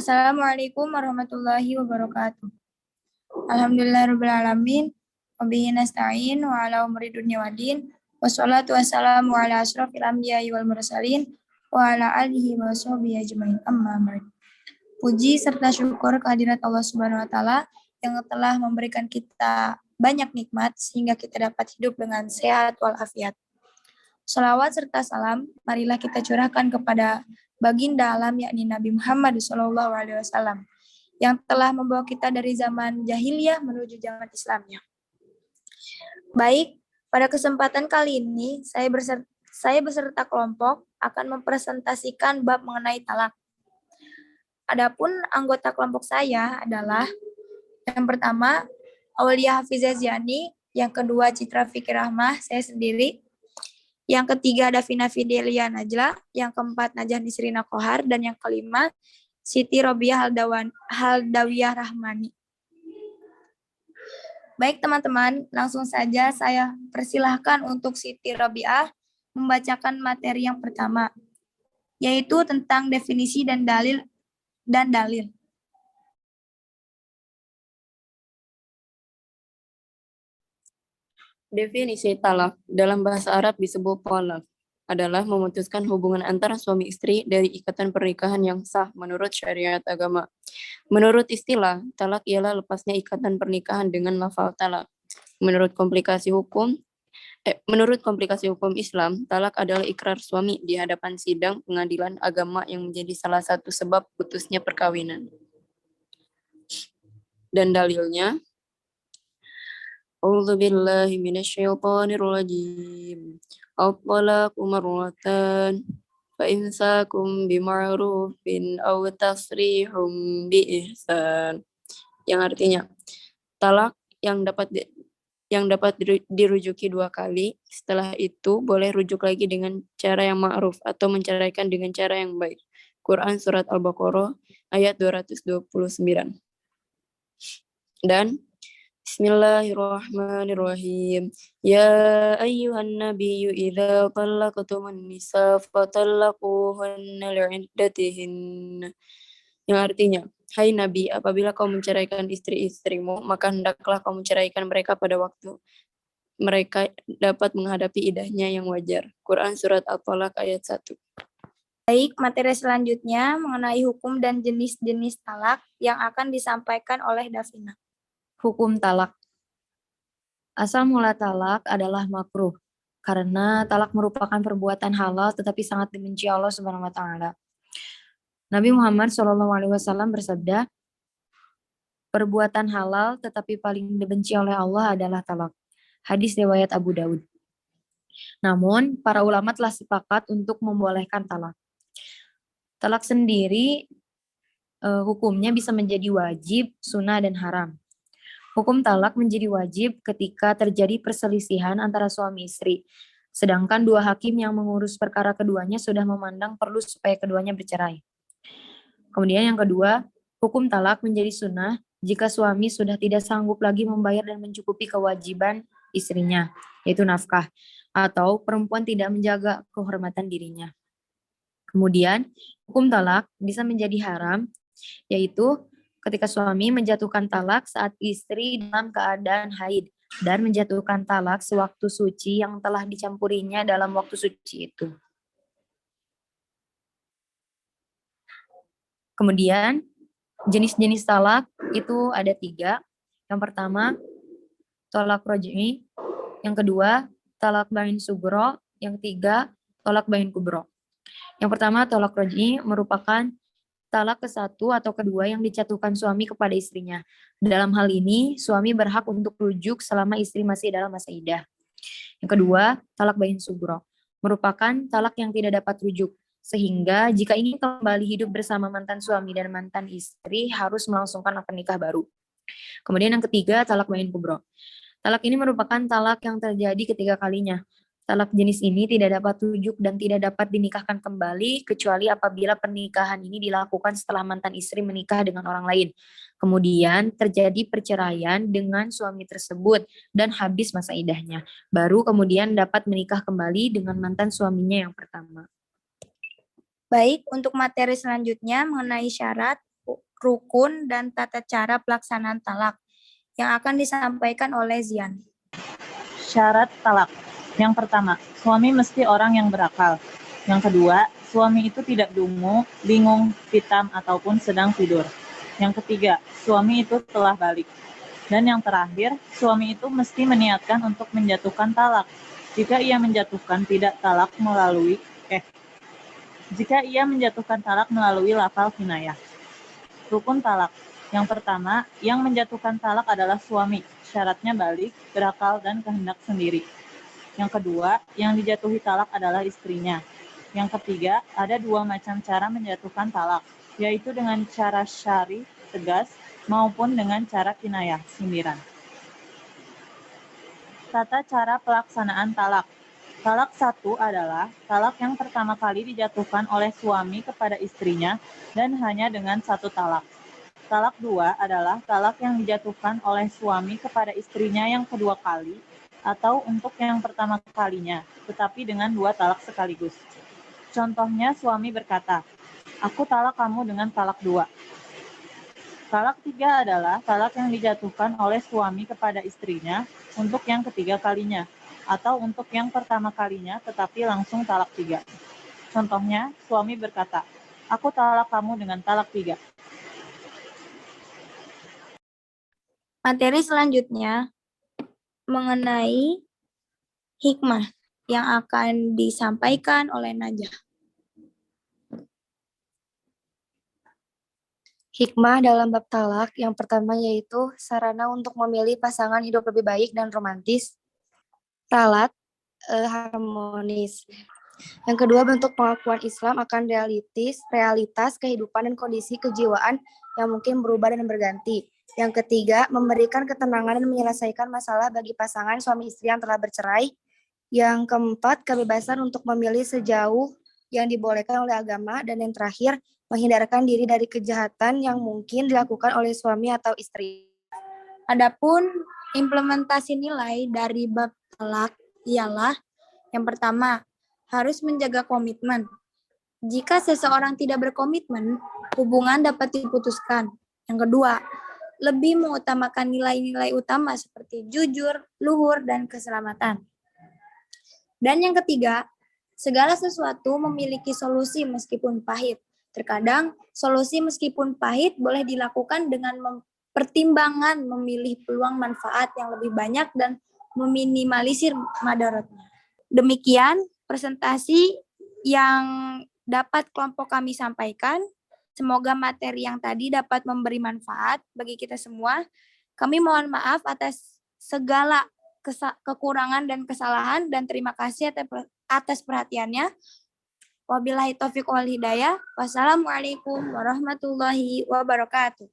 Assalamualaikum warahmatullahi wabarakatuh. Alhamdulillahirrahmanirrahim. Wabihi nasta'in wa ala umri dunya waddin. Wassalatu wassalamu ala asrafil anbiya'i wal mursalin wa ala alihi wa sahbihi ajmain. Amma ba'd. Puji serta syukur kehadirat Allah Subhanahu wa taala yang telah memberikan kita banyak nikmat sehingga kita dapat hidup dengan sehat walafiat. Salawat serta salam marilah kita curahkan kepada baginda alam yakni Nabi Muhammad SAW yang telah membawa kita dari zaman jahiliyah menuju zaman Islamnya. Baik, pada kesempatan kali ini saya beserta kelompok akan mempresentasikan bab mengenai talak. Adapun anggota kelompok saya adalah yang pertama Aulia Hafizah Ziani, yang kedua Citra Fikri Rahmah, saya sendiri. Yang ketiga Davina Fidelia Najla, yang keempat Najah Nisrina Kohar, dan yang kelima Siti Robiah Haldawiyah Rahmani. Baik teman-teman, langsung saja saya persilahkan untuk Siti Robiah membacakan materi yang pertama, yaitu tentang definisi dan dalil. Definisi talak dalam bahasa Arab disebut talak adalah memutuskan hubungan antara suami istri dari ikatan pernikahan yang sah menurut syariat agama. Menurut istilah, talak ialah lepasnya ikatan pernikahan dengan lafal talak. Menurut komplikasi hukum Islam, talak adalah ikrar suami di hadapan sidang pengadilan agama yang menjadi salah satu sebab putusnya perkawinan. Dan dalilnya, A'udzu billahi minasyaitonir rajim. At-talaqu marratan fa imsakum bima'rufin aw tasrihum biihsan. Yang artinya, talak yang dapat dirujuki 2 kali, setelah itu boleh rujuk lagi dengan cara yang ma'ruf atau menceraikan dengan cara yang baik. Quran surat Al-Baqarah ayat 229. Dan Bismillahirrahmanirrahim. Ya ayyuhan nabiyyu idza talaqtumun nisa fatalliquhunna li'iddatihinna. Yang artinya, hai Nabi, apabila kau menceraikan istri-istrimu, maka hendaklah kau menceraikan mereka pada waktu mereka dapat menghadapi iddahnya yang wajar. Quran surat At-Talaq ayat 1. Baik, materi selanjutnya mengenai hukum dan jenis-jenis talak yang akan disampaikan oleh Davina. Hukum talak. Asal mula talak adalah makruh, karena talak merupakan perbuatan halal tetapi sangat dibenci Allah Subhanahu wa taala. Nabi Muhammad SAW bersabda, perbuatan halal tetapi paling dibenci oleh Allah adalah talak. Hadis riwayat Abu Daud. Namun, para ulama telah sepakat untuk membolehkan talak. Talak sendiri hukumnya bisa menjadi wajib, sunnah, dan haram. Hukum talak menjadi wajib ketika terjadi perselisihan antara suami istri, sedangkan 2 hakim yang mengurus perkara keduanya sudah memandang perlu supaya keduanya bercerai. Kemudian yang kedua, hukum talak menjadi sunnah jika suami sudah tidak sanggup lagi membayar dan mencukupi kewajiban istrinya, yaitu nafkah, atau perempuan tidak menjaga kehormatan dirinya. Kemudian, hukum talak bisa menjadi haram, yaitu ketika suami menjatuhkan talak saat istri dalam keadaan haid dan menjatuhkan talak sewaktu suci yang telah dicampurinya dalam waktu suci itu. Kemudian jenis-jenis talak itu ada 3. Yang pertama, talak raj'i. Yang kedua, talak bain sugro. Yang ketiga, talak bain kubro. Yang pertama, talak raj'i merupakan talak ke-1 atau kedua yang dijatuhkan suami kepada istrinya. Dalam hal ini, suami berhak untuk rujuk selama istri masih dalam masa iddah. Yang kedua, talak bain sugro merupakan talak yang tidak dapat rujuk, sehingga jika ingin kembali hidup bersama mantan suami dan mantan istri harus melangsungkan akad nikah baru. Kemudian yang ketiga, talak bain kubro. Talak ini merupakan talak yang terjadi ketiga kalinya. Talak jenis ini tidak dapat rujuk dan tidak dapat dinikahkan kembali kecuali apabila pernikahan ini dilakukan setelah mantan istri menikah dengan orang lain. Kemudian terjadi perceraian dengan suami tersebut dan habis masa iddahnya. Baru kemudian dapat menikah kembali dengan mantan suaminya yang pertama. Baik, untuk materi selanjutnya mengenai syarat rukun dan tata cara pelaksanaan talak yang akan disampaikan oleh Zian. Syarat talak. Yang pertama, suami mesti orang yang berakal. Yang kedua, suami itu tidak dungu, bingung, pitam, ataupun sedang tidur. Yang ketiga, suami itu telah balik. Dan yang terakhir, suami itu mesti meniatkan untuk menjatuhkan talak. Jika ia menjatuhkan talak melalui lafal kinayah. Rukun talak. Yang pertama, yang menjatuhkan talak adalah suami. Syaratnya balik, berakal, dan kehendak sendiri. Yang kedua, yang dijatuhi talak adalah istrinya. Yang ketiga, ada 2 macam cara menjatuhkan talak, yaitu dengan cara syari, tegas, maupun dengan cara kinayah, sindiran. Tata cara pelaksanaan talak. Talak 1 adalah talak yang pertama kali dijatuhkan oleh suami kepada istrinya dan hanya dengan 1 talak. Talak 2 adalah talak yang dijatuhkan oleh suami kepada istrinya yang kedua kali atau untuk yang pertama kalinya, tetapi dengan 2 talak sekaligus. Contohnya, suami berkata, "Aku talak kamu dengan talak 2. Talak 3 adalah talak yang dijatuhkan oleh suami kepada istrinya untuk yang ketiga kalinya, atau untuk yang pertama kalinya tetapi langsung talak 3. Contohnya, suami berkata, "Aku talak kamu dengan talak 3. Materi selanjutnya mengenai hikmah yang akan disampaikan oleh Najah. Hikmah dalam bab talak yang pertama yaitu sarana untuk memilih pasangan hidup lebih baik dan romantis. Talak harmonis. Yang kedua, bentuk pengakuan Islam akan realitas kehidupan dan kondisi kejiwaan yang mungkin berubah dan berganti. Yang ketiga, memberikan ketenangan dan menyelesaikan masalah bagi pasangan suami istri yang telah bercerai. Yang keempat, kebebasan untuk memilih sejauh yang dibolehkan oleh agama. Dan yang terakhir, menghindarkan diri dari kejahatan yang mungkin dilakukan oleh suami atau istri. Adapun implementasi nilai dari bab talak ialah yang pertama, harus menjaga komitmen. Jika seseorang tidak berkomitmen, hubungan dapat diputuskan. Yang kedua, lebih mengutamakan nilai-nilai utama seperti jujur, luhur, dan keselamatan. Dan yang ketiga, segala sesuatu memiliki solusi meskipun pahit. Terkadang, solusi meskipun pahit boleh dilakukan dengan pertimbangan memilih peluang manfaat yang lebih banyak dan meminimalisir madaratnya. Demikian presentasi yang dapat kelompok kami sampaikan. Semoga materi yang tadi dapat memberi manfaat bagi kita semua. Kami mohon maaf atas segala kekurangan dan kesalahan dan terima kasih atas perhatiannya. Wabillahi taufiq wal hidayah. Wassalamualaikum warahmatullahi wabarakatuh.